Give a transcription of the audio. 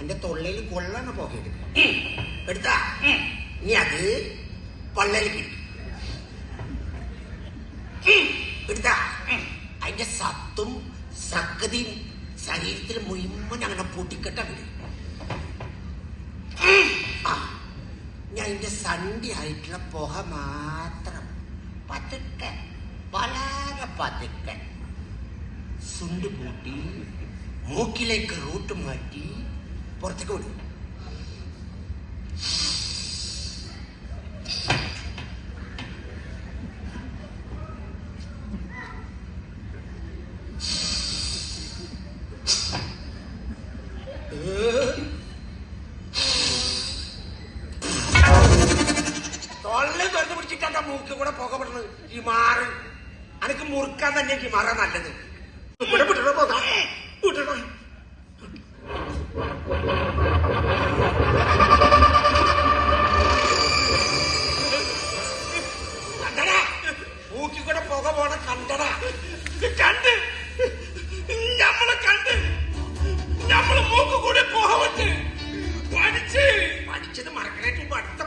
എന്റെ തൊള്ളയിൽ കൊള്ളാണ് പോകരുത്. എടുത്താ ഇനി അത് പള്ളയിൽ കിട്ടും. എടുത്താ അതിന്റെ സത്തും സക്കതിയും ശരീരത്തിൽ മുഴുവൻ അങ്ങനെ പൊട്ടിക്കെട്ടുണ്ട്. ഞാൻ അതിന്റെ സണ്ടി ആയിട്ടുള്ള പുക മാത്രം പതുക്കെ വളരെ പതുക്കെ സുണ്ട് പൂട്ടി മൂക്കിലേക്ക് റൂട്ട് മാറ്റി പുറത്തേക്ക് വിടും. തൊള്ളി തുറന്ന് പിടിച്ചിട്ടാ മൂക്ക് കൂടെ പുക പെടുന്നത്. ഈ മാറ് അനക്ക് മുറുക്കാൻ തന്നെ ഈ മാറാൻ നല്ലത്. ഇവിടെ വിടണ പോകാ വിടണ. കണ്ടടാ മൂക്കി കൂടെ പുക പോണ കണ്ടടാ. കണ്ട് നമ്മളെ കണ്ട് നമ്മള് മൂക്ക് കൂടെ പുക വിട്ട് പഠിച്ചത് മറക്കണേറ്റ് അടുത്ത